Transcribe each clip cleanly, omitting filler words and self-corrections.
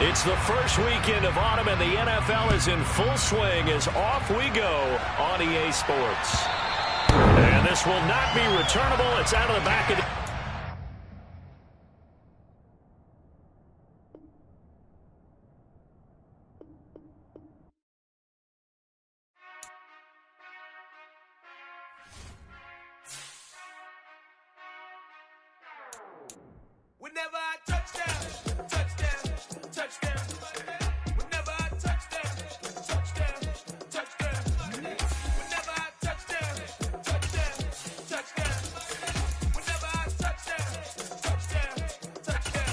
It's the first weekend of autumn, and the NFL is in full swing as off we go on EA Sports. And this will not be returnable. It's out of the back of the... Whenever I touchdown, touchdown, touchdown. Whenever I touchdown, touchdown, touchdown. Whenever I touchdown, touchdown, touchdown. Whenever I touchdown, touchdown, touchdown.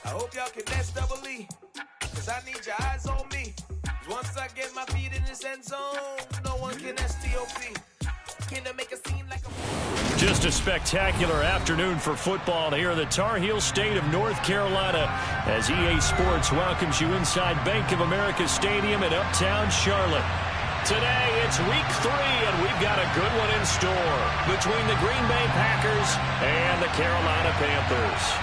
I hope y'all can SEE, cause I need your eyes on me. Once I get my feet in this end zone, no one can STOP. Can I make a scene like a... Just a spectacular afternoon for football here in the Tar Heel state of North Carolina as EA Sports welcomes you inside Bank of America Stadium in uptown Charlotte. Today, it's week 3, and we've got a good one in store between the Green Bay Packers and the Carolina Panthers.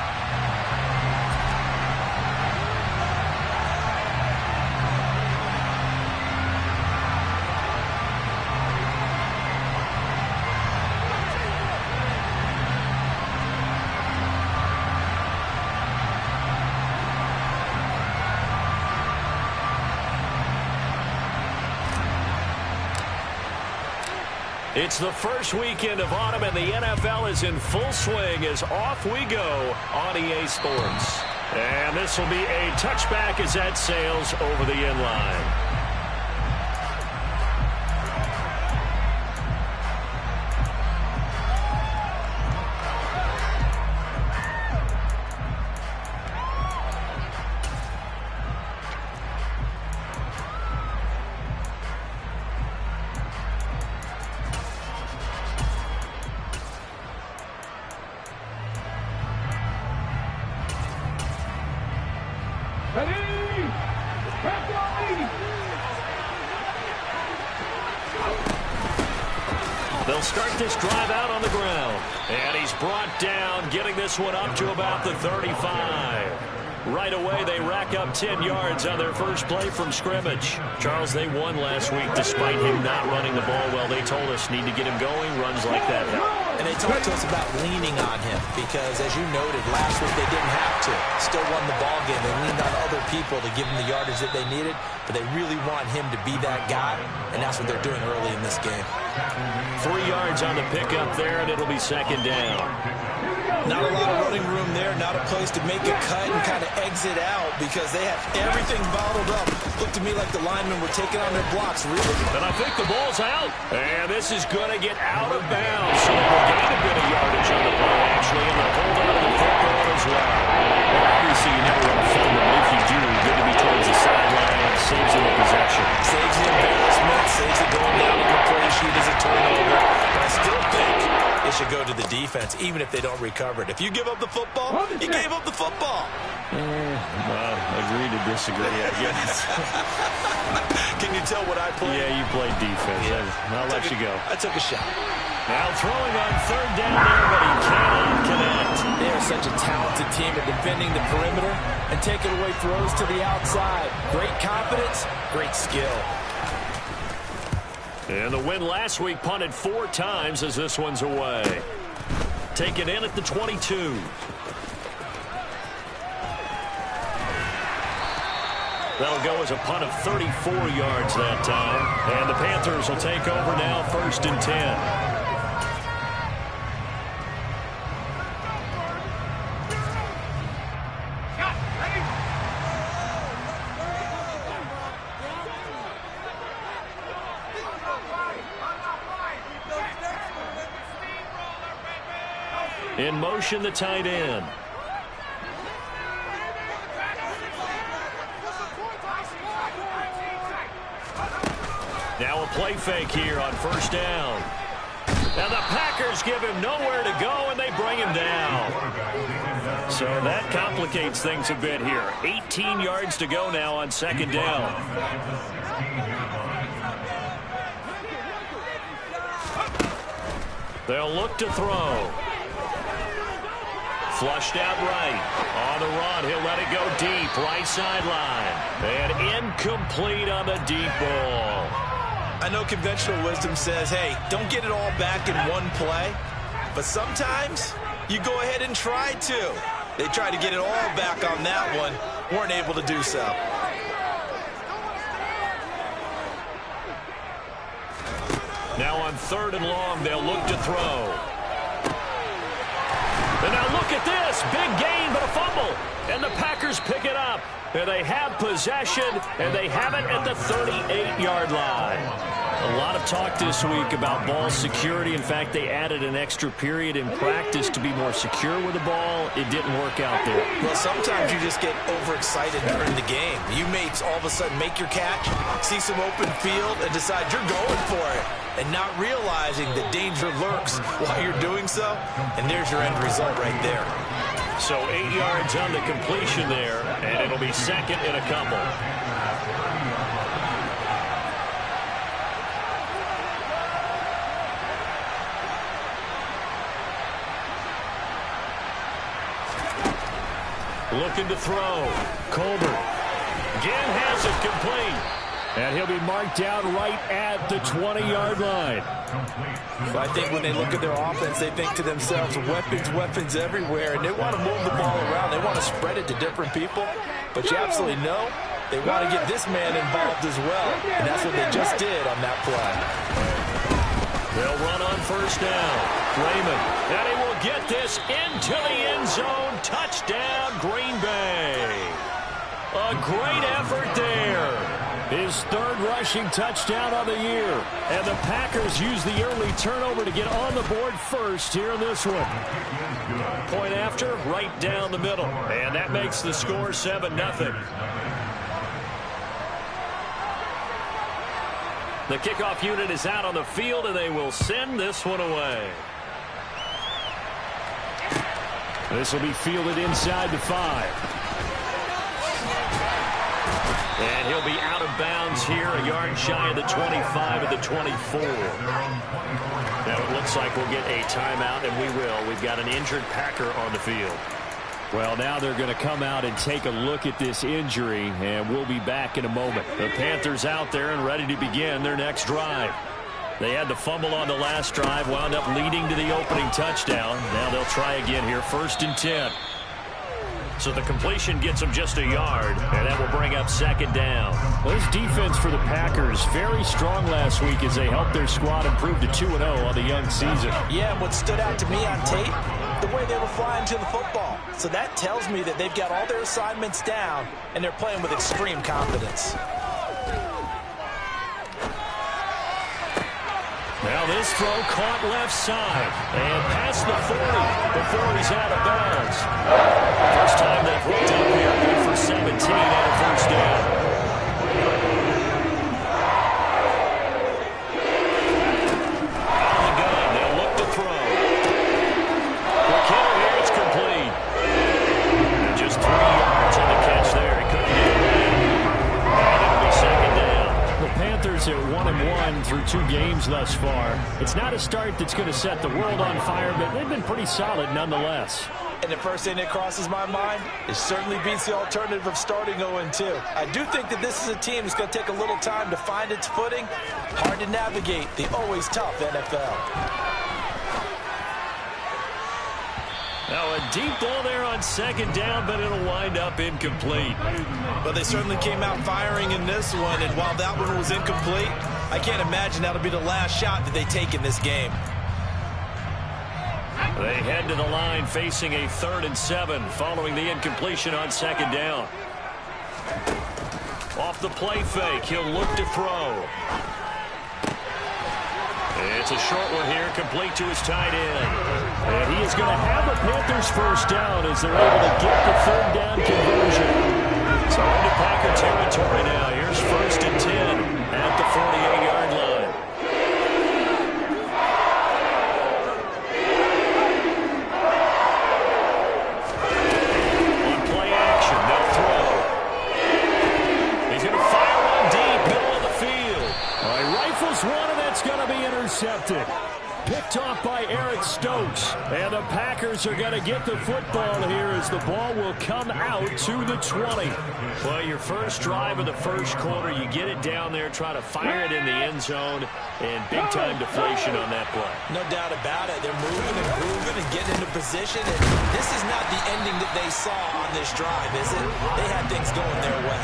It's the first weekend of autumn, and the NFL is in full swing as off we go on EA Sports. And this will be a touchback as that sails over the end line. They'll start this drive out on the ground. And he's brought down, getting this one up to about the 35. Right away, they rack up 10 yards on their first play from scrimmage. Charles, they won last week despite him not running the ball well. They told us need to get him going. Runs like that help. And they talked to us about leaning on him because, as you noted, last week they didn't have to. Still won the ball game. They leaned on other people to give them the yardage that they needed, but they really want him to be that guy, and that's what they're doing early in this game. 3 yards on the pickup there, and it'll be second down. Not a lot of running room there, not a place to make a cut and kind of exit out because they have everything bottled up. Looked to me like the linemen were taking on their blocks, really. And I think the ball's out. And this is going to get out of bounds. So we'll gain a bit of yardage on the play, actually, and they'll hold on to the football as well. Obviously, you never want to fumble, but if you do, good to be towards the sideline. Saves you the possession. Saves the embarrassment, saves it going down the play sheet as a turnover. But I still think it should go to the defense, even if they don't recover it. If you give up the football, you gave up the football. Well, agree to disagree, I guess. Can you tell what I played? Yeah, you played defense. Yeah. I'll let you go. I took a shot. Now throwing on third down there, but he cannot connect. They are such a talented team at defending the perimeter and taking away throws to the outside. Great confidence, great skill. And the win last week punted 4 times as this one's away. Taken in at the 22. That'll go as a punt of 34 yards that time. And the Panthers will take over now, 1st and 10. In motion, the tight end. Now a play fake here on 1st down. Now the Packers give him nowhere to go, and they bring him down. So that complicates things a bit here. 18 yards to go now on 2nd down. They'll look to throw. Flushed out right. On the run, he'll let it go deep. Right sideline. And incomplete on the deep ball. I know conventional wisdom says, hey, don't get it all back in one play. But sometimes you go ahead and try to. They tried to get it all back on that one. Weren't able to do so. Now on 3rd and long, they'll look to throw. And now look at this. Big gain, but a fumble. And the Packers pick it up. And they have possession, and they have it at the 38-yard line. A lot of talk this week about ball security. In fact, they added an extra period in practice to be more secure with the ball. It didn't work out there. Well, sometimes you just get overexcited during the game. You may all of a sudden make your catch, see some open field, and decide you're going for it, and not realizing the danger lurks while you're doing so. And there's your end result right there. So 8 yards on the completion there, and it'll be 2nd and a couple. Looking to throw. Colbert. Again has it complete. And he'll be marked down right at the 20-yard line. So I think when they look at their offense, they think to themselves, weapons everywhere, and they want to move the ball around. They want to spread it to different people. But you absolutely know they want to get this man involved as well, and that's what they just did on that play. They'll run on 1st down. Raymond, and he will get this into the end zone. Touchdown, Green Bay. A great effort there. His 3rd rushing touchdown of the year. And the Packers use the early turnover to get on the board first here in this one. Point after, right down the middle. And that makes the score 7-0. The kickoff unit is out on the field, and they will send this one away. This will be fielded inside the 5. And he'll be out of bounds here, a yard shy of the 25 of the 24. Now it looks like we'll get a timeout, and we will. We've got an injured Packer on the field. Well, now they're going to come out and take a look at this injury, and we'll be back in a moment. The Panthers out there and ready to begin their next drive. They had the fumble on the last drive, wound up leading to the opening touchdown. Now they'll try again here, 1st and 10. So the completion gets them just a yard, and that will bring up 2nd down. Well, this defense for the Packers, very strong last week as they helped their squad improve to 2-0 on the young season. Yeah, and what stood out to me on tape, the way they were flying to the football. So that tells me that they've got all their assignments down, and they're playing with extreme confidence. Now this throw caught left side and past the 40 before he's out of bounds. First time they've hooked up here, good for 17 and a 1st down. On the gun, they'll look to throw. McKinnon here, it's complete. And just 3 yards on the catch there. He couldn't get away. And it'll be 2nd down. The Panthers are 1-1 through 2 games thus far. It's not a start that's going to set the world on fire, but they've been pretty solid nonetheless. And the first thing that crosses my mind, it certainly beats the alternative of starting 0-2. I do think that this is a team that's going to take a little time to find its footing. Hard to navigate the always tough NFL. Now a deep ball there on 2nd down, but it'll wind up incomplete. But they certainly came out firing in this one, and while that one was incomplete, I can't imagine that'll be the last shot that they take in this game. They head to the line facing a 3rd and 7 following the incompletion on 2nd down. Off the play fake, he'll look to throw. It's a short one here, complete to his tight end. And he is going to have the Panthers 1st down as they're able to get the 3rd down conversion. So into Packer territory now. Here's 1st and 10 at the 48-yard line. On play action, they'll throw. He's going to fire one deep, middle of the field. He rifles one, and that's going to be intercepted. Pick Picked off by Eric Stokes. And the Packers are going to get the football here as the ball will come out to the 20. Well, your first drive of the first quarter, you get it down there, try to fire it in the end zone, and big-time deflation on that play. No doubt about it. They're moving and grooving and getting into position. And this is not the ending that they saw on this drive, is it? They had things going their way.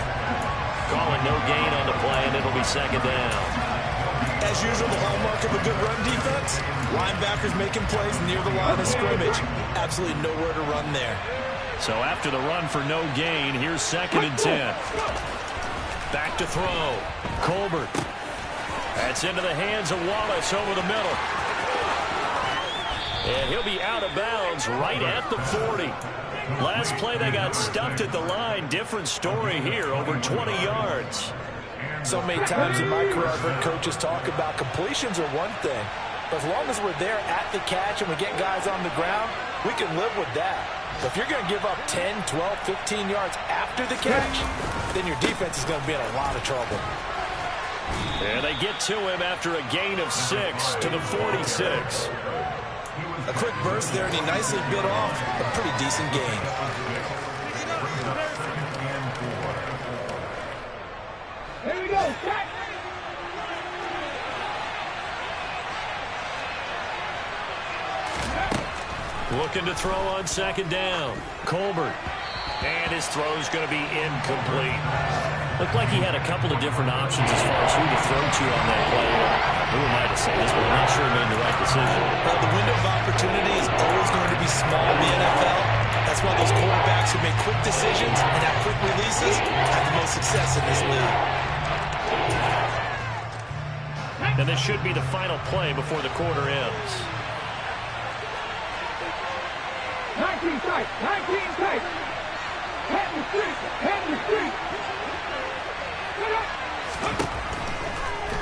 Calling no gain on the play, and it'll be second down. As usual, the hallmark of a good run defense, linebackers making plays near the line of scrimmage. Absolutely nowhere to run there. So after the run for no gain, here's second and 10. Back to throw. Colbert. That's into the hands of Wallace over the middle. And he'll be out of bounds right at the 40. Last play they got stuffed at the line. Different story here, over 20 yards. So many times in my career I've heard coaches talk about completions are one thing. But as long as we're there at the catch and we get guys on the ground, we can live with that. But if you're going to give up 10, 12, 15 yards after the catch, then your defense is going to be in a lot of trouble. And they get to him after a gain of 6 to the 46. A quick burst there, and he nicely bit off a pretty decent gain. Here we go, check. Looking to throw on second down. Colbert. And his throw's going to be incomplete. Looked like he had a couple of different options as far as who to throw to on that play. Who am I to say this, but I'm not sure he made the right decision. Well, the window of opportunity is always going to be small in the NFL. That's why those quarterbacks who make quick decisions and have quick releases have the most success in this league. And this should be the final play before the quarter ends. 19 tight, 19 tight. Head in the street, head in the street.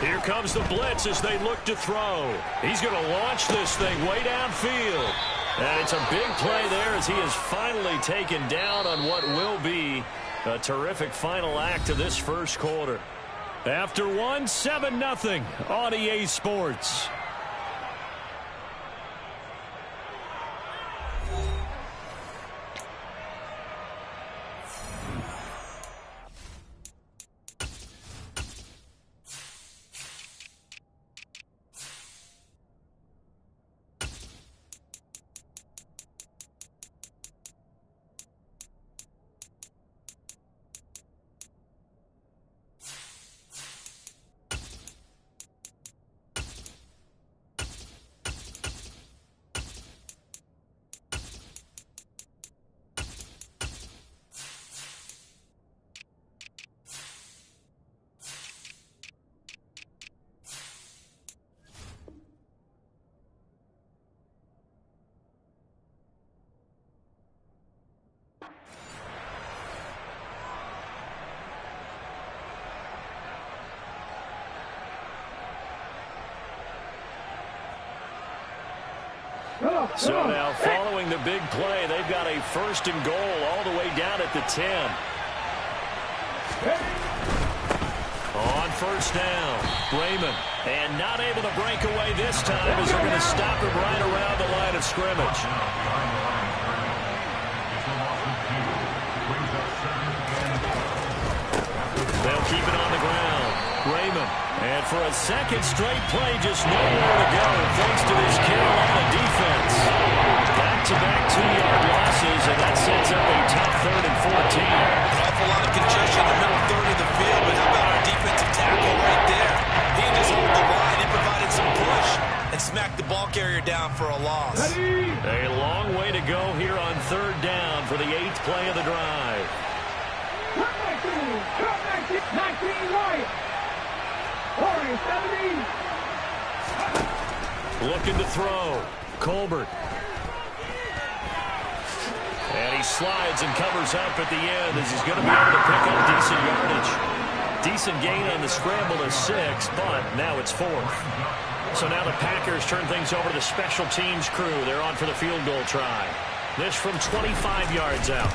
Here comes the blitz as they look to throw. He's going to launch this thing way downfield. And it's a big play there as he is finally taken down on what will be a terrific final act of this first quarter. After one, 7-0 on EA Sports. So now following the big play, they've got a first and goal all the way down at the 10. On first down, Raymond. And not able to break away this time as they're going to stop him right around the line of scrimmage. They'll keep it on the ground. Raymond. And for a second straight play, just nowhere to go thanks to this Carolina defense. Back-to-back 2-yard losses, and that sets up a tough 3rd and 14. An awful lot of congestion in the middle third of the field, but how about our defensive tackle right there? He didn't just hold the line, he provided some push and smacked the ball carrier down for a loss. A long way to go here on 3rd down for the 8th play of the drive. 19 right. 70. Looking to throw. Colbert. And he slides and covers up at the end as he's going to be able to pick up decent yardage. Decent gain on the scramble to 6, but now it's 4th. So now the Packers turn things over to the special teams crew. They're on for the field goal try. This from 25 yards out.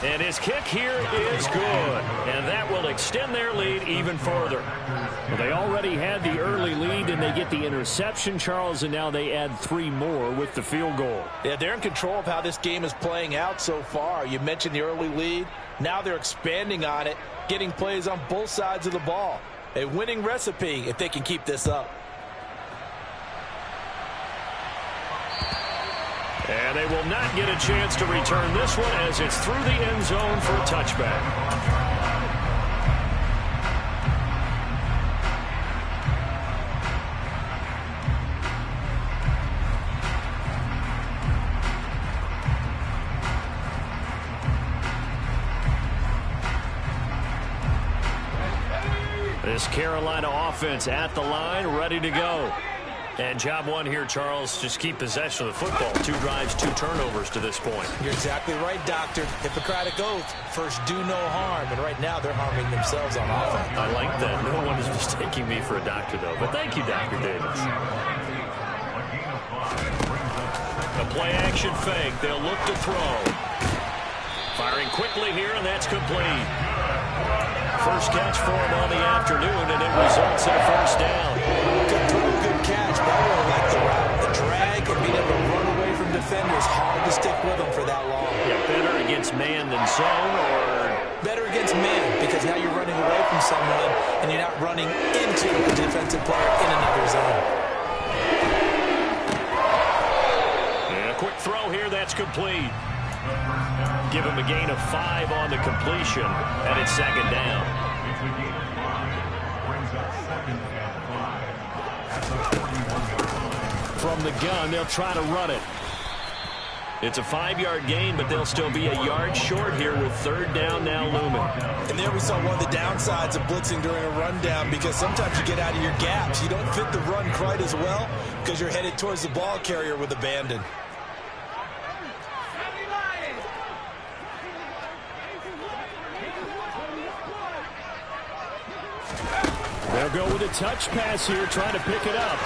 And his kick here is good. And that will extend their lead even further. Well, they already had the early lead, and they get the interception, Charles, and now they add 3 more with the field goal. Yeah, they're in control of how this game is playing out so far. You mentioned the early lead. Now they're expanding on it, getting plays on both sides of the ball. A winning recipe if they can keep this up. And they will not get a chance to return this one as it's through the end zone for a touchback. This Carolina offense at the line, ready to go. And job one here, Charles, just keep possession of the football. 2 drives, 2 turnovers to this point. You're exactly right, Doctor. Hippocratic oath. First, do no harm. And right now, they're harming themselves on offense. I like that. No one is mistaking me for a doctor, though. But thank you, Dr. Davis. A play-action fake. They'll look to throw. Firing quickly here, and that's complete. First catch for him on the afternoon, and it results in a first down. Good throw, good catch. But I really like the route. The drag and being able to run away from defenders. Hard to stick with them for that long. Yeah, better against man than zone, or? Better against man, because now you're running away from someone, and you're not running into a defensive player in another zone. And a quick throw here, that's complete. Give him a gain of 5 on the completion, and it's second down. From the gun, they'll try to run it. It's a 5-yard gain, but they'll still be a yard short here with third down now looming. And there we saw one of the downsides of blitzing during a rundown, because sometimes you get out of your gaps. You don't fit the run quite as well because you're headed towards the ball carrier with abandon. They'll go with a touch pass here, trying to pick it up.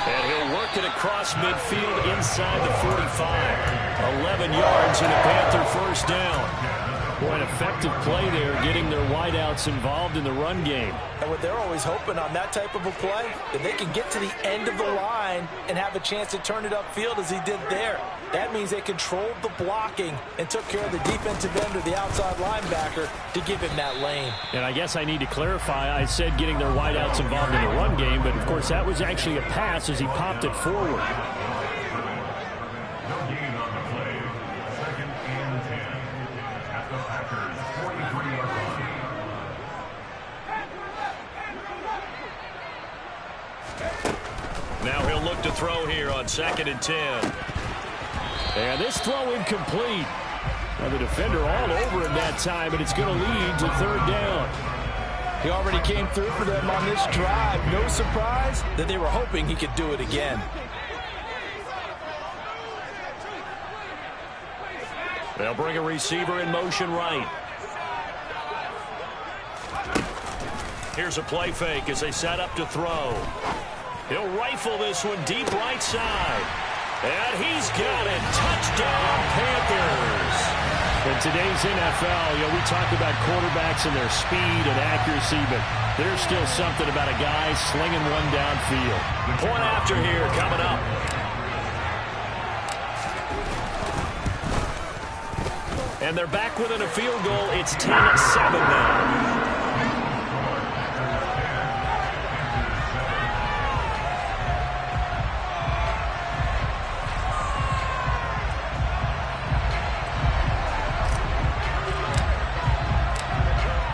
And he'll work it across midfield inside the 45. 11 yards and a Panther first down. Boy, an effective play there, getting their wideouts involved in the run game. And what they're always hoping on that type of a play, that they can get to the end of the line and have a chance to turn it upfield as he did there. That means they controlled the blocking and took care of the defensive end or the outside linebacker to give him that lane. And I guess I need to clarify, I said getting their wideouts involved in the run game, but of course that was actually a pass as he popped it forward. Now he'll look to throw here on 2nd and 10. And this throw incomplete. Now the defender all over him that time, but it's going to lead to third down. He already came through for them on this drive. No surprise that they were hoping he could do it again. They'll bring a receiver in motion right. Here's a play fake as they set up to throw. He'll rifle this one deep right side. And he's got it. Touchdown, Panthers. In today's NFL, we talk about quarterbacks and their speed and accuracy, but there's still something about a guy slinging one downfield. Point after here coming up. And they're back within a field goal. It's 10-7 now.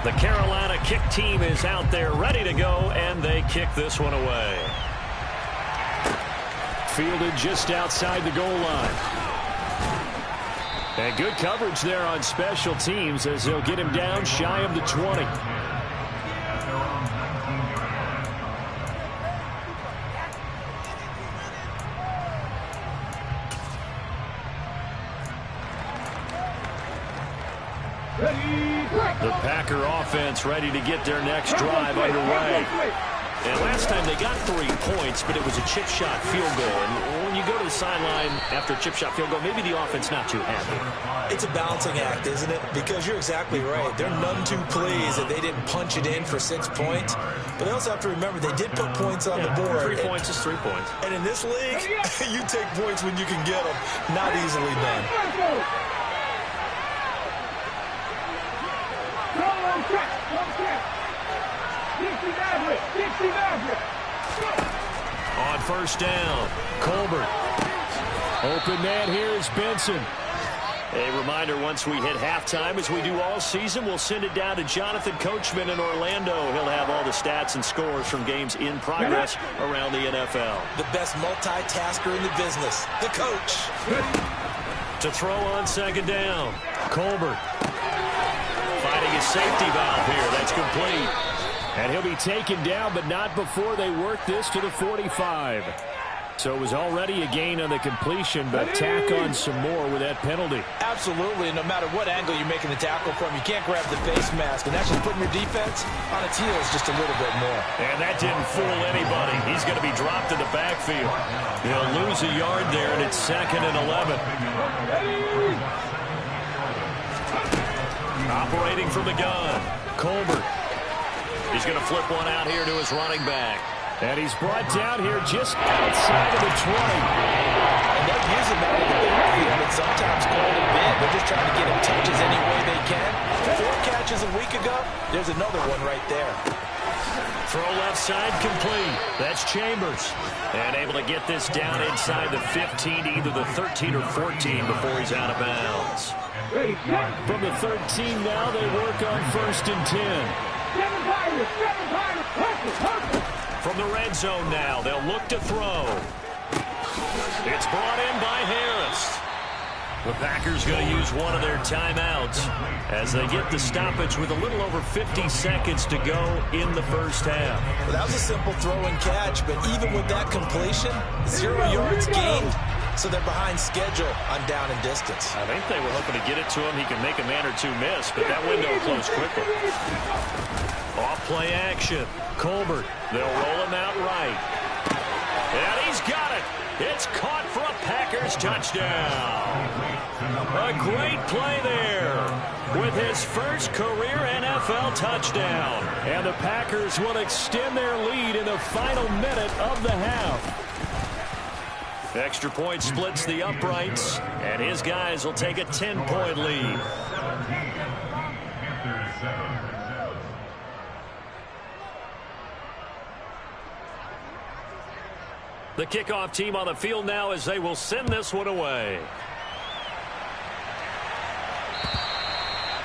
The Carolina kick team is out there ready to go, and they kick this one away. Fielded just outside the goal line. And good coverage there on special teams as they'll get him down shy of the 20. The Packer offense ready to get their next drive underway. And last time they got 3 points, but it was a chip shot field goal. And when you go to the sideline after a chip shot field goal, maybe the offense not too happy. It's a balancing act, isn't it? Because you're exactly right. They're none too pleased that they didn't punch it in for 6 points. But they also have to remember they did put points on the board. 3 points is 3 points. And in this league, you take points when you can get them. Not easily done. On first down, Colbert. Open man here is Benson. A reminder, once we hit halftime, as we do all season, we'll send it down to Jonathan Coachman in Orlando. He'll have all the stats and scores from games in progress around the NFL. The best multitasker in the business, the coach. To throw on second down, Colbert. Finding his safety valve here. That's complete. And he'll be taken down, but not before they work this to the 45. So it was already a gain on the completion, but tack on some more with that penalty. Absolutely, and no matter what angle you're making the tackle from, you can't grab the face mask, and that's just putting your defense on its heels just a little bit more. And that didn't fool anybody. He's going to be dropped in the backfield. He'll lose a yard there, and it's 2nd and 11. Operating from the gun, Colbert. He's going to flip one out here to his running back. And he's brought down here just outside of the 20. And they're using that in the backfield and sometimes quite a bit. They're just trying to get him touches any way they can. 4 catches a week ago. There's another one right there. Throw left side complete. That's Chambers. And able to get this down inside the 15 to either the 13 or 14 before he's out of bounds. From the 13 now, they work on 1st and 10. From the red zone now, they'll look to throw. It's brought in by Harris. The Packers going to use one of their timeouts as they get the stoppage with a little over 50 seconds to go in the first half. Well, that was a simple throw and catch, but even with that completion, 0 yards gained, so they're behind schedule on down and distance. I think they were hoping to get it to him. He can make a man or two miss, but that window closed quickly. Off play action. Colbert. They'll roll him out right. And he's got it. It's caught for a Packers touchdown. A great play there with his first career NFL touchdown. And the Packers will extend their lead in the final minute of the half. Extra point splits the uprights, and his guys will take a 10-point lead. The kickoff team on the field now as they will send this one away.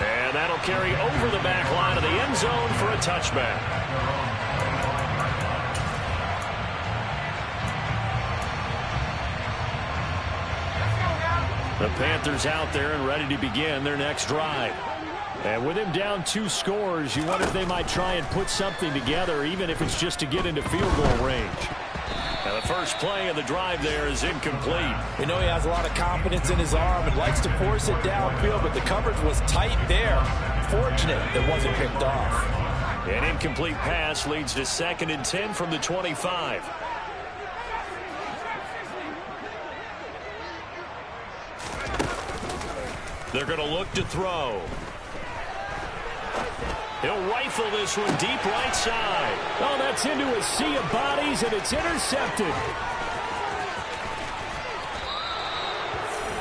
And that'll carry over the back line of the end zone for a touchback. The Panthers out there and ready to begin their next drive. And with him down 2 scores, you wonder if they might try and put something together, even if it's just to get into field goal range. Now the first play of the drive there is incomplete. We know he has a lot of confidence in his arm and likes to force it downfield, but the coverage was tight there. Fortunate that wasn't picked off. An incomplete pass leads to 2nd and 10 from the 25. They're going to look to throw. He'll rifle this one deep right side. Oh, that's into a sea of bodies, and it's intercepted.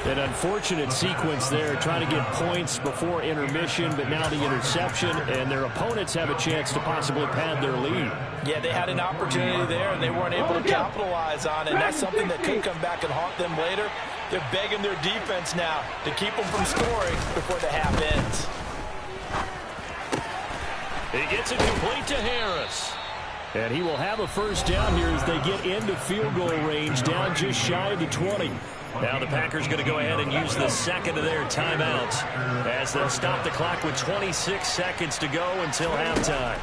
An unfortunate sequence there, trying to get points before intermission, but now the interception, and their opponents have a chance to possibly pad their lead. Yeah, they had an opportunity there, and they weren't able to capitalize on it, and that's something that could come back and haunt them later. They're begging their defense now to keep them from scoring before the half ends. He gets it complete to Harris. And he will have a first down here as they get into field goal range, down just shy of the 20. Now the Packers going to go ahead and use the second of their timeouts as they'll stop the clock with 26 seconds to go until halftime.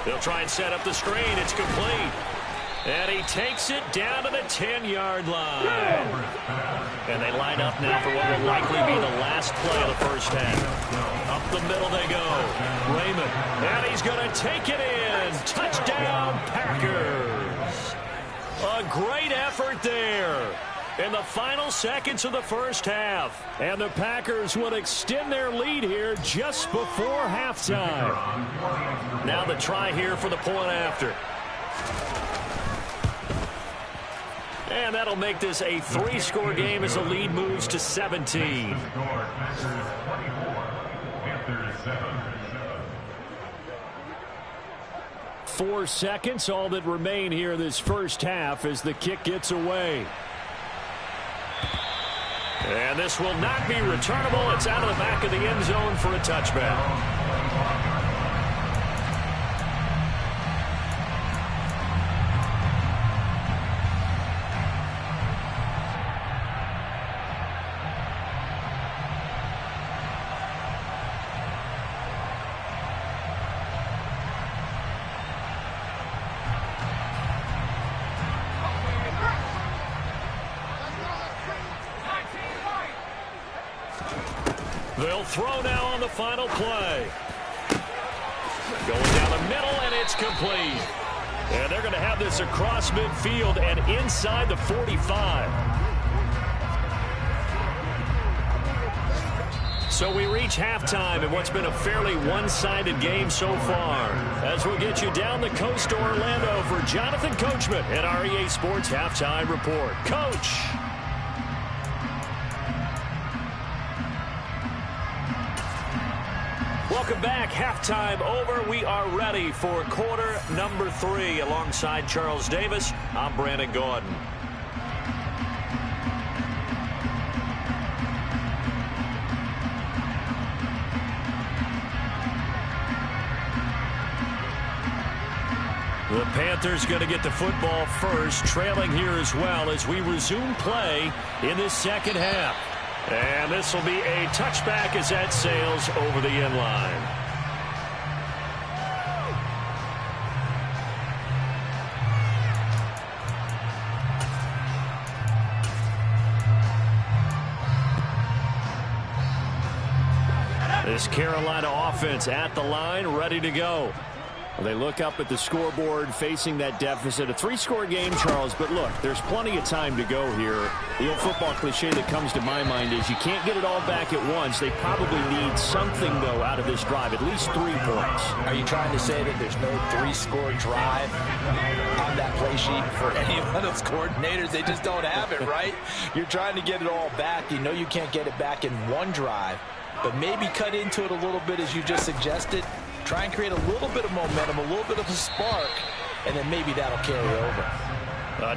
They'll try and set up the screen. It's complete. And he takes it down to the 10-yard line. And they line up now for what will likely be the last play of the first half. Up the middle they go. Raymond. And he's going to take it in. Touchdown, Packers. A A great effort there in the final seconds of the first half. And the Packers will extend their lead here just before halftime. Now the try here for the point after. And that'll make this a 3-score game as the lead moves to 17. 4 seconds, all that remain here in this first half as the kick gets away. And this will not be returnable. It's out of the back of the end zone for a touchback. They'll throw now on the final play. Going down the middle, and it's complete. And they're going to have this across midfield and inside the 45. So we reach halftime in what's been a fairly one-sided game so far. As we'll get you down the coast to Orlando for Jonathan Coachman at our EA Sports Halftime Report. Coach. Welcome back. Halftime over. We are ready for quarter number 3. Alongside Charles Davis, I'm Brandon Gordon. The Panthers going to get the football first, trailing here as well as we resume play in this second half. And this will be a touchback as that sails over the end line. This Carolina offense at the line, ready to go. Well, they look up at the scoreboard facing that deficit. A 3-score game, Charles, but look, there's plenty of time to go here. The old football cliche that comes to my mind is you can't get it all back at once. They probably need something, though, out of this drive, at least 3 points. Are you trying to say that there's no 3-score drive on that play sheet for any of those coordinators? They just don't have it, right? You're trying to get it all back. You know you can't get it back in one drive, but maybe cut into it a little bit as you just suggested. Try and create a little bit of momentum, a little bit of a spark, and then maybe that'll carry over.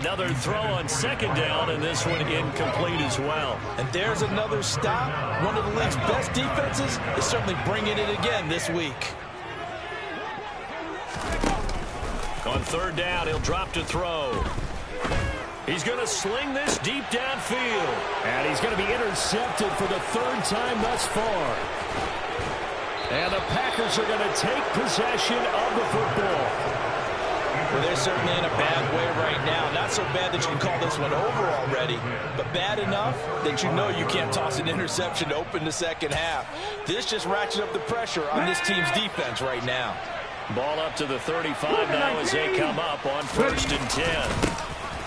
Another throw on second down, and this one incomplete as well. And there's another stop. One of the league's best defenses is certainly bringing it again this week. On third down, he'll drop to throw. He's going to sling this deep downfield. And he's going to be intercepted for the 3rd time thus far. And the Packers are going to take possession of the football. Well, they're certainly in a bad way right now. Not so bad that you can call this one over already, but bad enough that you know you can't toss an interception to open the second half. This just ratchets up the pressure on this team's defense right now. Ball up to the 35 now as they come up on 1st and 10.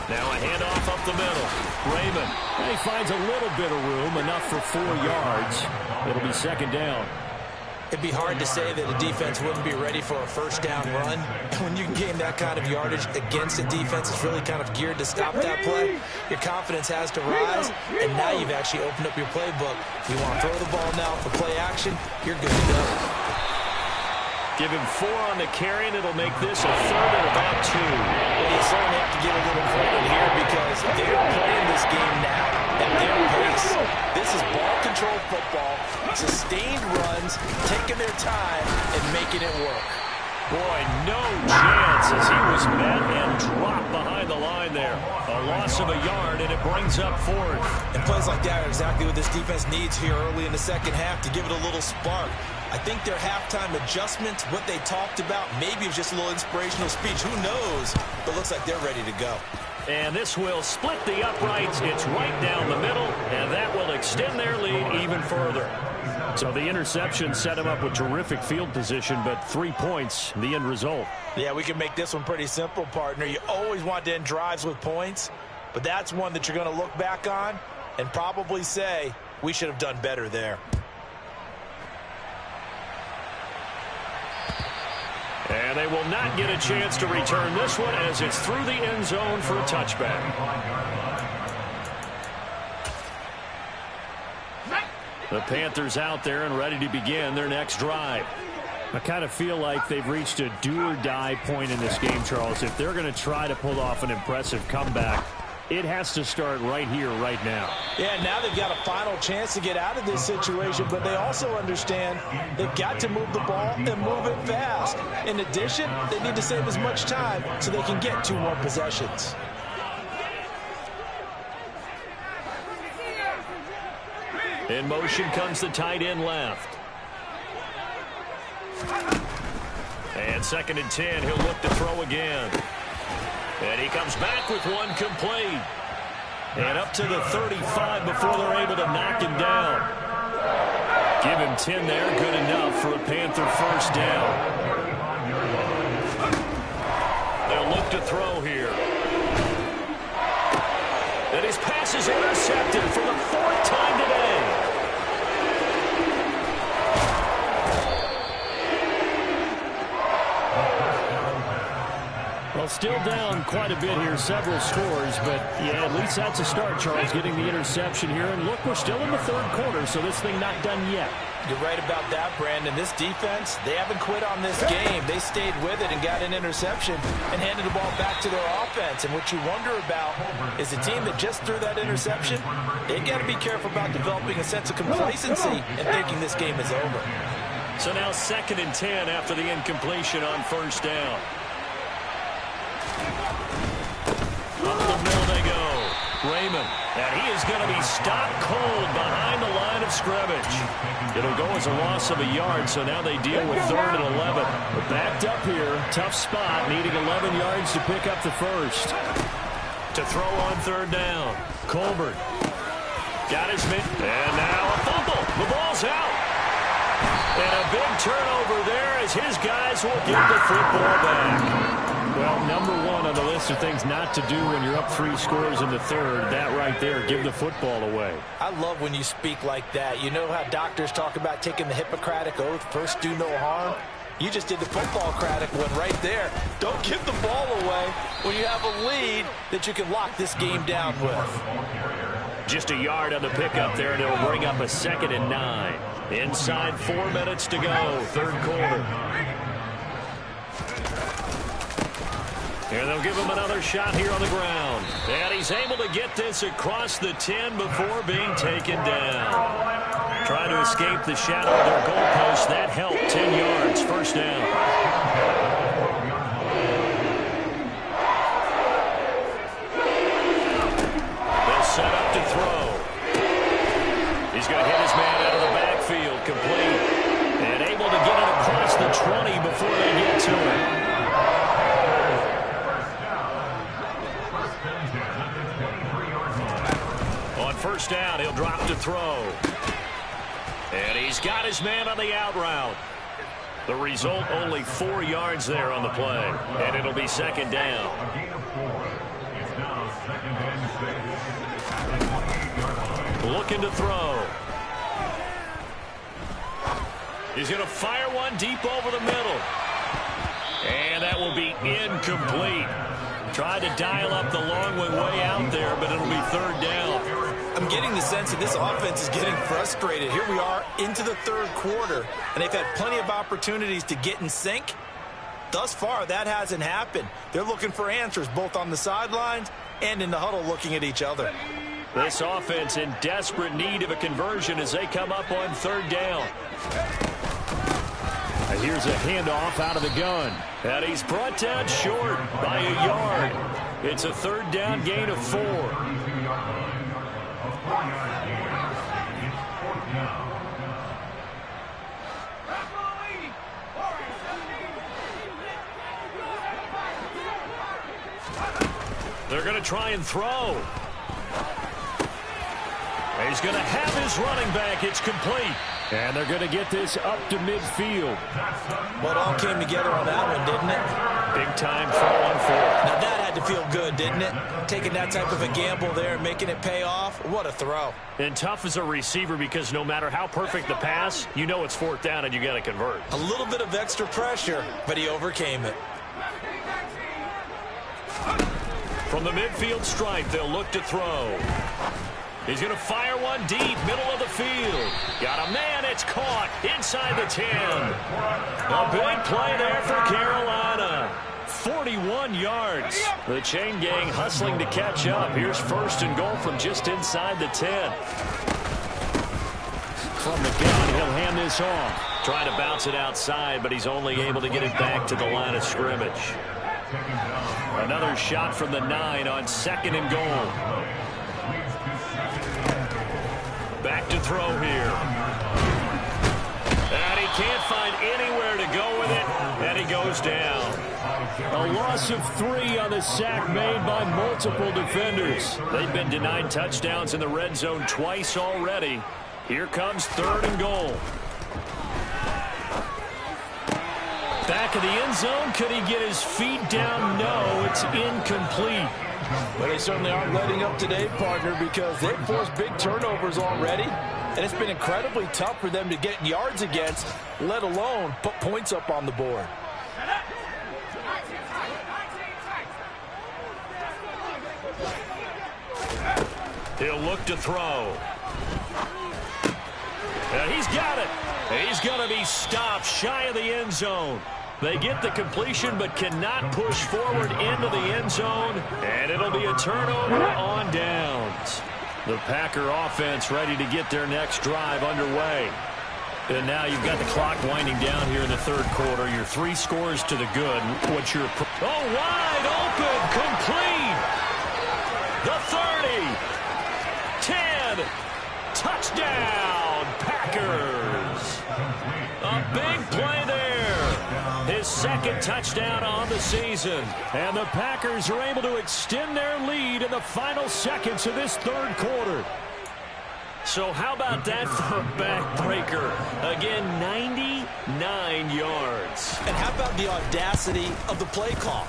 Now a handoff up the middle. Raymond. He finds a little bit of room, enough for 4 yards. It'll be second down. It'd be hard to say that a defense wouldn't be ready for a first down run. When you can gain that kind of yardage against a defense that's really kind of geared to stop that play, your confidence has to rise, and now you've actually opened up your playbook. If you want to throw the ball now for play action, you're good to go. Give him 4 on the carry, and it'll make this a 3rd and about 2. Well, you certainly have to give a little credit here because they're playing this game now at their pace. This is ball control football, sustained runs, taking their time, and making it work. Boy, no chance as he was met and dropped behind the line there. A loss of a yard, and it brings up 4th. And plays like that are exactly what this defense needs here early in the second half to give it a little spark. I think their halftime adjustments, what they talked about, maybe it was just a little inspirational speech. Who knows? But it looks like they're ready to go. And this will split the uprights. It's right down the middle, and that will extend their lead even further. So the interception set him up with terrific field position, but 3 points, the end result. Yeah, we can make this one pretty simple, partner. You always want to end drives with points, but that's one that you're going to look back on and probably say, we should have done better there. And they will not get a chance to return this one as it's through the end zone for a touchback. The Panthers out there and ready to begin their next drive. I kind of feel like they've reached a do-or-die point in this game, Charles. If they're going to try to pull off an impressive comeback, it has to start right here, right now. Yeah, now they've got a final chance to get out of this situation, but they also understand they've got to move the ball and move it fast. In addition, they need to save as much time so they can get 2 more possessions. In motion comes the tight end left. And 2nd and 10, he'll look to throw again. And he comes back with one complete. And up to the 35 before they're able to knock him down. Give him 10 there, good enough for a Panther first down. They'll look to throw here. And his pass is intercepted for the 4th time today. Well, still down quite a bit here, several scores, but yeah, at least that's a start, Charles, getting the interception here. And look, we're still in the 3rd quarter, so this thing not done yet. You're right about that, Brandon. This defense, they haven't quit on this game. They stayed with it and got an interception and handed the ball back to their offense. And what you wonder about is a team that just threw that interception, they got to be careful about developing a sense of complacency and thinking this game is over. So now 2nd and 10 after the incompletion on first down. Up the middle they go. Raymond. And he is going to be stopped cold behind the line of scrimmage. It'll go as a loss of a yard, so now they deal with 3rd and 11. But backed up here, tough spot, needing 11 yards to pick up the first. To throw on 3rd down. Colbert. Got his man. And now a fumble. The ball's out. And a big turnover there as his guys will get the football back. Well, number 1 on the list of things not to do when you're up 3 scores in the 3rd. That right there, give the football away. I love when you speak like that. You know how doctors talk about taking the Hippocratic Oath, first do no harm? You just did the football-cratic one right there. Don't give the ball away when you have a lead that you can lock this game down with. Just a yard on the pickup there, and it'll bring up a 2nd and 9. Inside 4 minutes to go, 3rd quarter. And they'll give him another shot here on the ground. And he's able to get this across the 10 before being taken down. Trying to escape the shadow of their goalpost. That helped. 10 yards, first down. They'll set up to throw. He's going to hit his man out of the backfield, complete. And able to get it across the 20 before they get to it. First down, he'll drop to throw. And he's got his man on the out route. The result, only 4 yards there on the play. And it'll be 2nd down. Looking to throw. He's going to fire one deep over the middle. And that will be incomplete. Tried to dial up the long way out there, but it'll be 3rd down. I'm getting the sense that this offense is getting frustrated. Here we are into the 3rd quarter, and they've had plenty of opportunities to get in sync. Thus far, that hasn't happened. They're looking for answers both on the sidelines and in the huddle looking at each other. This offense in desperate need of a conversion as they come up on 3rd down. And here's a handoff out of the gun. And he's brought down short by a yard. It's a 3rd down gain of 4. They're going to try and throw. He's going to have his running back. It's complete. And they're going to get this up to midfield. Well, it all came together on that one, didn't it? Big time throw on fourth. Now that had to feel good, didn't it? Taking that type of a gamble there and making it pay off. What a throw. And tough as a receiver because no matter how perfect the pass, you know it's fourth down and you got to convert. A little bit of extra pressure, but he overcame it. From the midfield stripe, they'll look to throw. He's going to fire one deep, middle of the field. Got a man, it's caught inside the 10. A big play there for Carolina. 41 yards. The chain gang hustling to catch up. Here's first and goal from just inside the 10. From the gun, he'll hand this off. Trying to bounce it outside, but he's only able to get it back to the line of scrimmage. Another shot from the 9 on second and goal. Back to throw here. And he can't find anywhere to go with it, and he goes down. A loss of 3 on the sack made by multiple defenders. They've been denied touchdowns in the red zone twice already. Here comes third and goal. Back of the end zone. Could he get his feet down? No, it's incomplete. Well, they certainly aren't letting up today, partner, because they've forced big turnovers already, and it's been incredibly tough for them to get yards against, let alone put points up on the board. He'll look to throw. And he's got it. He's going to be stopped shy of the end zone. They get the completion but cannot push forward into the end zone, and it'll be a turnover on downs. The Packer offense ready to get their next drive underway. And now you've got the clock winding down here in the third quarter. Your 3 scores to the good. What's your... Oh, wide open, complete. The 30, 10, touchdown, Packers. A big play there. His second touchdown on the season. And the Packers are able to extend their lead in the final seconds of this third quarter. So how about that for a backbreaker? Again, 99 yards. And how about the audacity of the play call?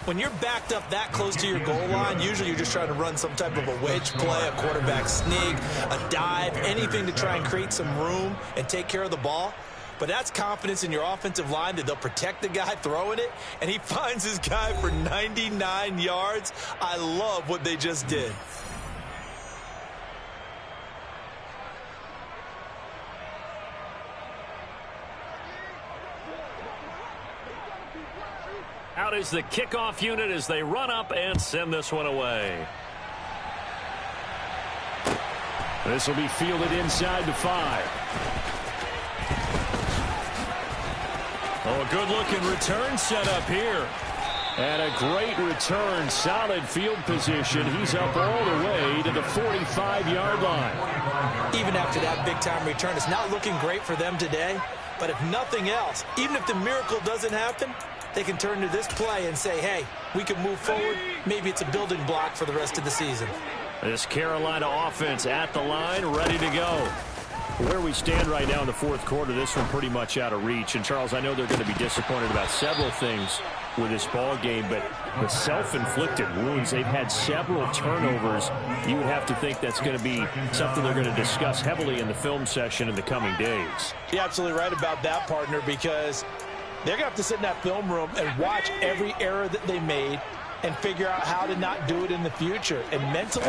When you're backed up that close to your goal line, usually you're just trying to run some type of a wedge play, a quarterback sneak, a dive, anything to try and create some room and take care of the ball. But that's confidence in your offensive line that they'll protect the guy throwing it, and he finds his guy for 99 yards. I love what they just did. Out is the kickoff unit as they run up and send this one away. This will be fielded inside the 5. Oh, a good-looking return set up here. And a great return, solid field position. He's up all the way to the 45-yard line. Even after that big-time return, it's not looking great for them today. But if nothing else, even if the miracle doesn't happen, they can turn to this play and say, hey, we can move forward. Maybe it's a building block for the rest of the season. This Carolina offense at the line, ready to go. Where we stand right now in the fourth quarter, this one pretty much out of reach. And, Charles, I know they're going to be disappointed about several things with this ball game, but the self-inflicted wounds, they've had several turnovers. You would have to think that's going to be something they're going to discuss heavily in the film session in the coming days. You're absolutely right about that, partner, because they're going to have to sit in that film room and watch every error that they made and figure out how to not do it in the future. And mentally,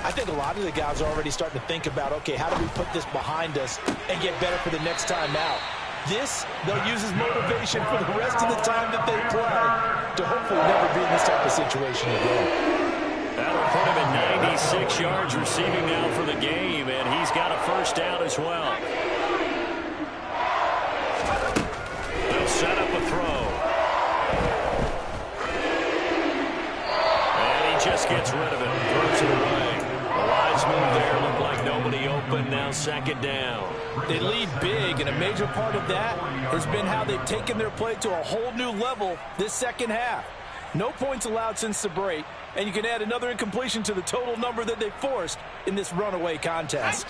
I think a lot of the guys are already starting to think about, okay, how do we put this behind us and get better for the next time out? This, they'll use as motivation for the rest of the time that they play to hopefully never be in this type of situation again. That'll put him at 96 yards receiving now for the game, and he's got a first down as well. They'll set up a throw. And he just gets rid of it, throws it away. A wise move there, looked like nobody open, now second down. They lead big, and a major part of that has been how they've taken their play to a whole new level this second half. No points allowed since the break, and you can add another incompletion to the total number that they forced in this runaway contest.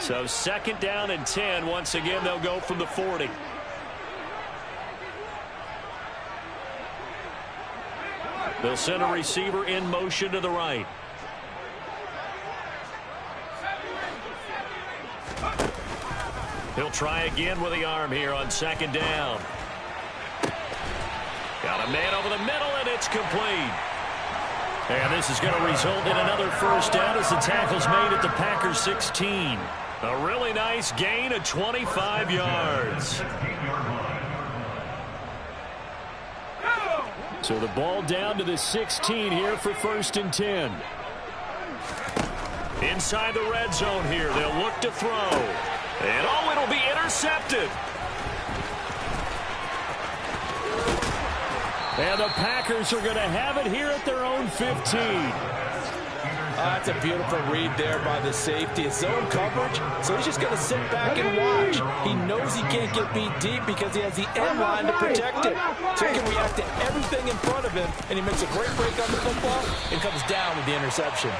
So 2nd down and 10. Once again, they'll go from the 40. They'll send a receiver in motion to the right. He'll try again with the arm here on 2nd down. Got a man over the middle, and it's complete. And this is going to result in another first down as the tackle's made at the Packers 16. A really nice gain of 25 yards. So the ball down to the 16 here for 1st and 10. Inside the red zone here, they'll look to throw. And oh, it'll be intercepted. And the Packers are going to have it here at their own 15. That's a beautiful read there by the safety. It's zone coverage, so he's just going to sit back and watch. He knows he can't get beat deep because he has the end line to protect it. So he can react to everything in front of him, and he makes a great break on the football and comes down with the interception.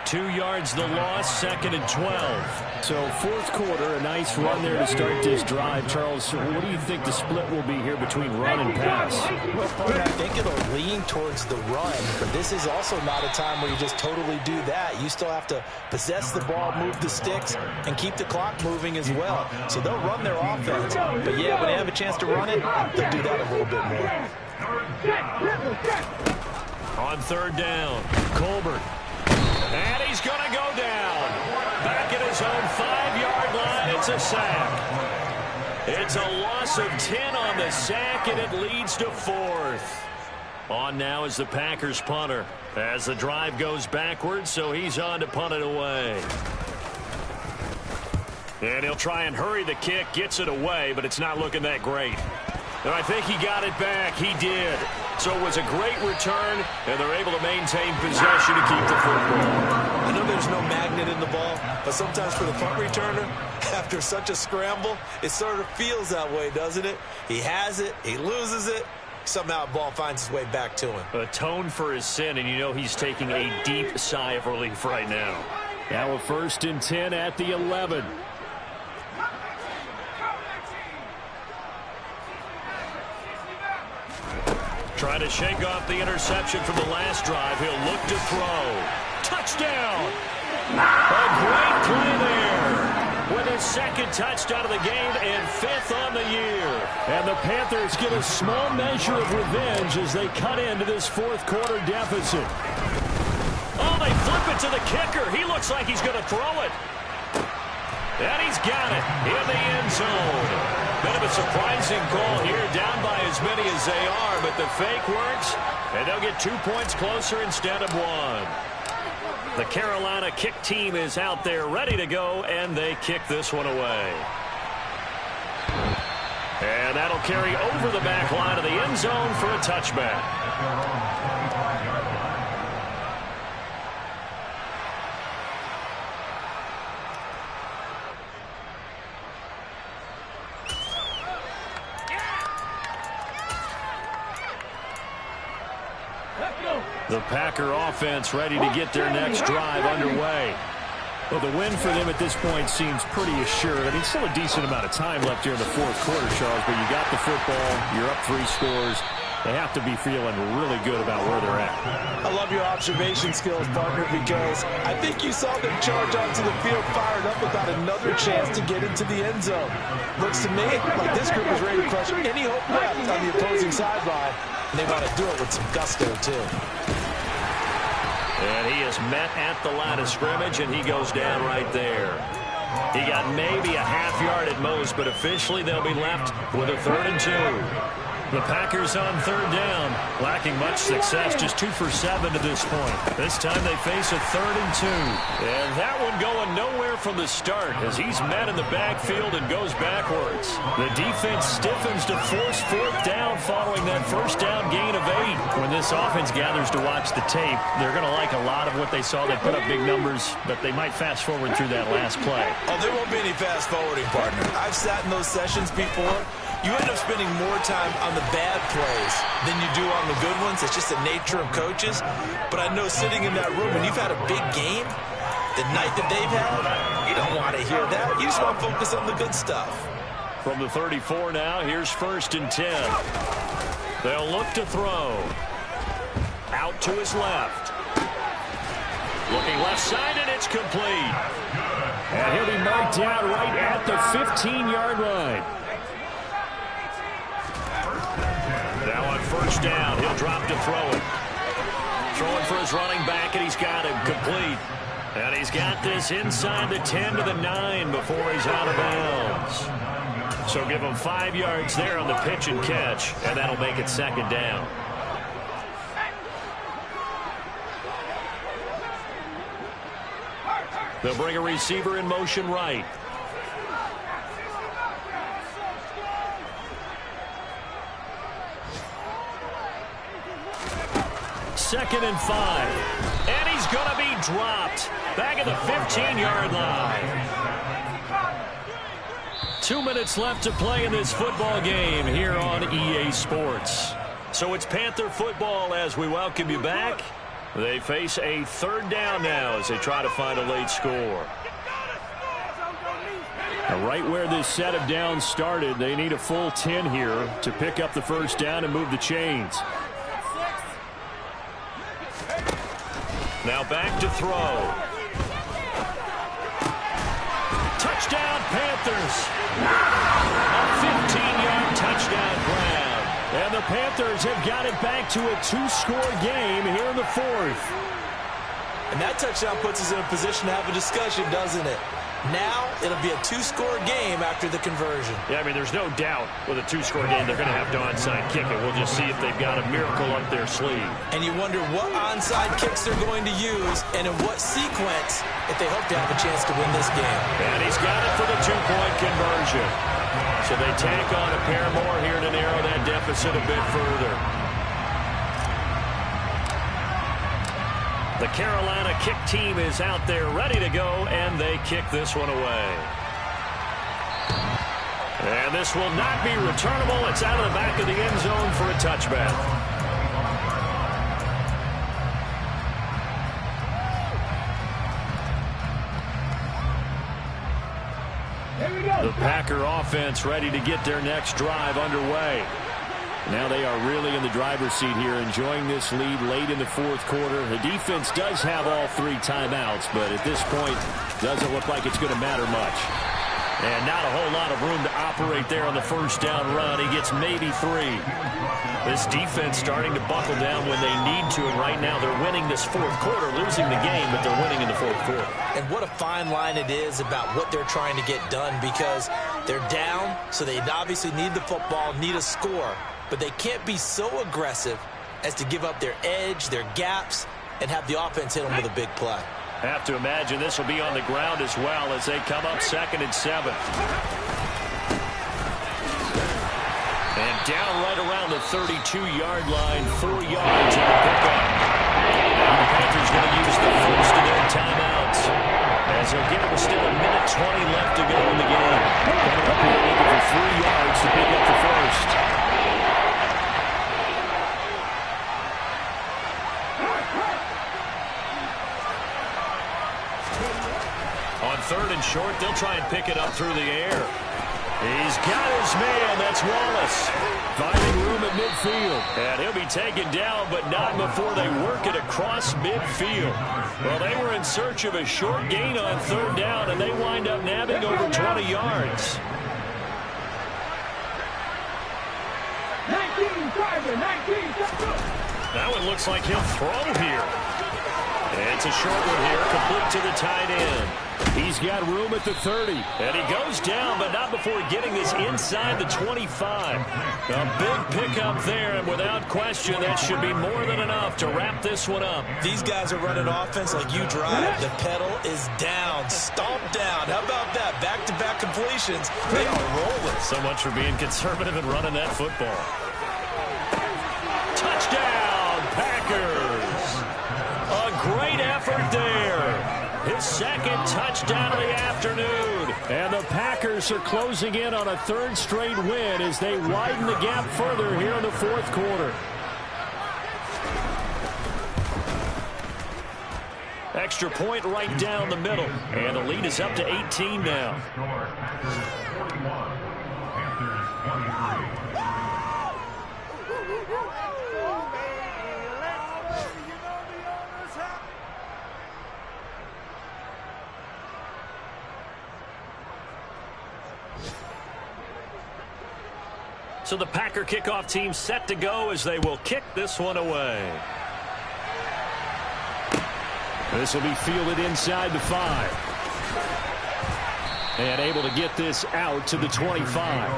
2 yards the loss, 2nd and 12. So 4th quarter, a nice run there to start this drive. Charles, what do you think the split will be here between run and pass? Well, I think it'll lean towards the run, but this is also not a time where you just totally do that. You still have to possess the ball, move the sticks, and keep the clock moving as well. So they'll run their offense. But, yeah, when they have a chance to run it, they'll do that a little bit more. On 3rd down, Colbert. And he's going to go down. Back at his own 5-yard line, it's a sack. It's a loss of 10 on the sack, and it leads to 4th. On now is the Packers punter as the drive goes backwards, so he's on to punt it away. And he'll try and hurry the kick, gets it away, but it's not looking that great. And I think he got it back. He did. So it was a great return, and they're able to maintain possession to keep the football. I know there's no magnet in the ball, but sometimes for the punt returner, after such a scramble, it sort of feels that way, doesn't it? He has it, he loses it, somehow the ball finds its way back to him. Atone for his sin, and you know he's taking a deep sigh of relief right now. Now a 1st and 10 at the 11. Trying to shake off the interception from the last drive. He'll look to throw. Touchdown! A great play there. With his 2nd touchdown of the game and 5th on the year. And the Panthers get a small measure of revenge as they cut into this 4th quarter deficit. Oh, they flip it to the kicker. He looks like he's going to throw it. And he's got it in the end zone. Bit of a surprising call here, down by as many as they are, but the fake works, and they'll get 2 points closer instead of 1. The Carolina kick team is out there ready to go, and they kick this one away. And that'll carry over the back line of the end zone for a touchback. The Packer offense ready to get their next drive underway. Well, the win for them at this point seems pretty assured. I mean, still a decent amount of time left here in the 4th quarter, Charles, but you got the football, you're up 3 scores. They have to be feeling really good about where they're at. I love your observation skills, partner, because I think you saw them charge onto the field fired up about another chance to get into the end zone. Looks to me like this group is ready to crush any hope left on the opposing sideline, and they want to do it with some gusto, too. And he is met at the line of scrimmage, and he goes down right there. He got maybe a half yard at most, but officially they'll be left with a 3rd and 2. The Packers on 3rd down, lacking much success, just 2 for 7 to this point. This time they face a 3rd and 2. And that one going nowhere from the start as he's met in the backfield and goes backwards. The defense stiffens to force 4th down following that 1st down gain of 8. When this offense gathers to watch the tape, they're going to like a lot of what they saw. They put up big numbers, but they might fast forward through that last play. Oh, there won't be any fast forwarding, partner. I've sat in those sessions before. You end up spending more time on the bad plays than you do on the good ones. It's just the nature of coaches. But I know sitting in that room, when you've had a big game, the night that they've had, you don't want to hear that. You just want to focus on the good stuff. From the 34 now, here's 1st and 10. They'll look to throw. Out to his left. Looking left side, and it's complete. And he'll be marked down right at the 15-yard line. Now on 1st down, he'll drop to throw it. Throwing for his running back, and he's got him complete. And he's got this inside the 10 to the 9 before he's out of bounds. So give him 5 yards there on the pitch and catch, and that'll make it 2nd down. They'll bring a receiver in motion right. Second and 5. And he's going to be dropped. Back at the 15-yard line. 2 minutes left to play in this football game here on EA Sports. So it's Panther football as we welcome you back. They face a 3rd down now as they try to find a late score. Now right where this set of downs started, they need a full 10 here to pick up the 1st down and move the chains. Now back to throw. Touchdown, Panthers. A 15-yard touchdown grab. And the Panthers have got it back to a 2-score game here in the 4th. And that touchdown puts us in a position to have a discussion, doesn't it? Now it'll be a 2-score game after the conversion. Yeah, I mean, there's no doubt with a 2-score game they're going to have to onside kick it. We'll just see if they've got a miracle up their sleeve. And you wonder what onside kicks they're going to use and in what sequence if they hope to have a chance to win this game. And he's got it for the 2-point conversion. So they tack on a pair more here to narrow that deficit a bit further. The Carolina kick team is out there ready to go, and they kick this one away. And this will not be returnable. It's out of the back of the end zone for a touchback. The Packer offense ready to get their next drive underway. Now they are really in the driver's seat here, enjoying this lead late in the 4th quarter. The defense does have all 3 timeouts, but at this point, doesn't look like it's going to matter much. And not a whole lot of room to operate there on the 1st down run. He gets maybe 3. This defense starting to buckle down when they need to, and right now they're winning this 4th quarter, losing the game, but they're winning in the 4th quarter. And what a fine line it is about what they're trying to get done, because they're down, so they obviously need the football, need a score. But they can't be so aggressive as to give up their edge, their gaps, and have the offense hit them with a big play. Have to imagine this will be on the ground as well as they come up 2nd and 7. And down right around the 32-yard line, 4 yards on the pickup. Now the Panthers going to use the first of their timeouts as they'll give them still a minute 20 left to go in the game. Coming up here looking for 3 yards to pick up the first. On 3rd and short, they'll try and pick it up through the air. He's got his man. That's Wallace. Finding room at midfield. And he'll be taken down, but not before they work it across midfield. Well, they were in search of a short gain on 3rd down, and they wind up nabbing over 20 yards. 19, driver, 19, that one looks like he'll throw here. And it's a short one here, complete to the tight end. He's got room at the 30. And he goes down, but not before getting this inside the 25. A big pickup there, and without question, that should be more than enough to wrap this one up. These guys are running offense like you drive. The pedal is down, stomp down. How about that? Back-to-back completions. They are rolling. So much for being conservative and running that football. Touchdown, Packers. A great effort there. his second touchdown of the afternoon. And the Packers are closing in on a third straight win as they widen the gap further here in the fourth quarter. Extra point right down the middle. And the lead is up to 18 now. So the Packer kickoff team set to go as they will kick this one away. This will be fielded inside the 5. And able to get this out to the 25.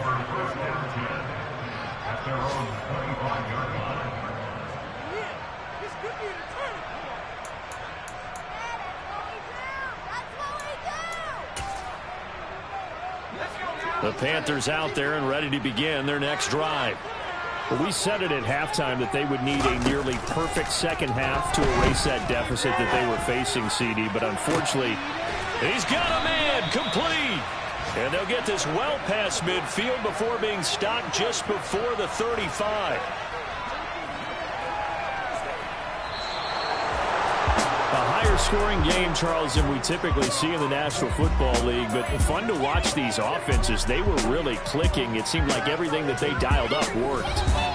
The Panthers out there and ready to begin their next drive. Well, we said it at halftime that they would need a nearly perfect second half to erase that deficit that they were facing, CD. But unfortunately, he's got a man complete. And they'll get this well past midfield before being stopped just before the 35. Scoring game, Charles, than we typically see in the National Football League, but fun to watch these offenses. They were really clicking. It seemed like everything that they dialed up worked.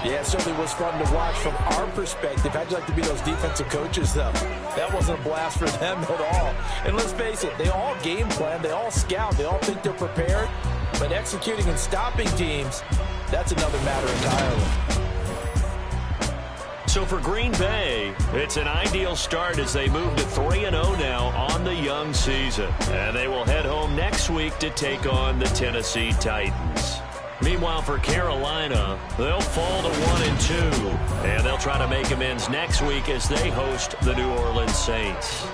Yeah, it certainly was fun to watch from our perspective. How'd you like to be those defensive coaches, though? That wasn't a blast for them at all. And let's face it, they all game plan, they all scout, they all think they're prepared, but executing and stopping teams, that's another matter entirely. So for Green Bay, it's an ideal start as they move to 3-0 now on the young season. And they will head home next week to take on the Tennessee Titans. Meanwhile, for Carolina, they'll fall to 1-2. And they'll try to make amends next week as they host the New Orleans Saints.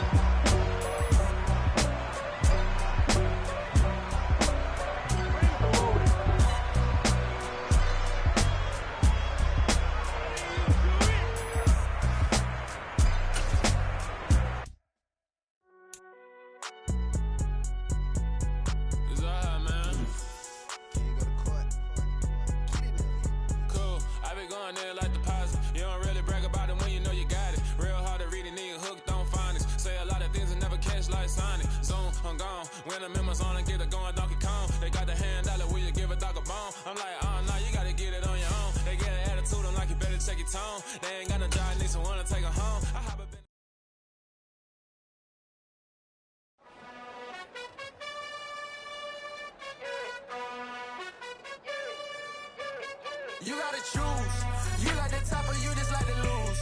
You gotta choose. You like the top or you just like to lose.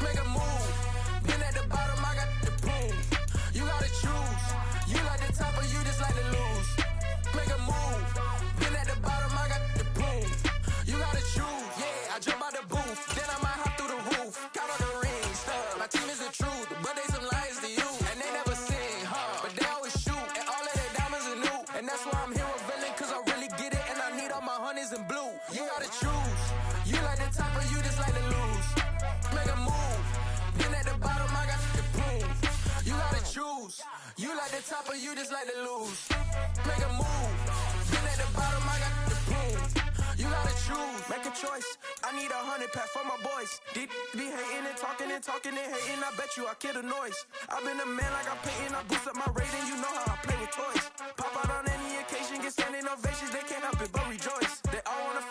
Make a move. Been at the bottom, I got the prove. You gotta choose. You like the top or you just like to lose. Make a move. Been at the bottom, I got the prove. You gotta choose. Yeah, I jump out the booth. Then I might hop through the roof. Count on the rings. My team is the truth, but they some liars to you. And they never sing, but they always shoot. And all of their diamonds are new. And that's why I'm here revealing, cause I really get it. And I need all my honeys in blue. You gotta choose. You like the top or you just like to lose. Make a move. Been at the bottom, I got the prove. You gotta choose. You like the top or you just like to lose. Make a move. Been at the bottom, I got the prove. You gotta choose. Make a choice. I need 100 pack for my boys. Deep be hating and talking and hating. I bet you I kill the noise. I've been a man like I'm painting. I boost up my rating. You know how I play with toys. Pop out on any occasion, get standing ovations. They can't help it but rejoice. They all wanna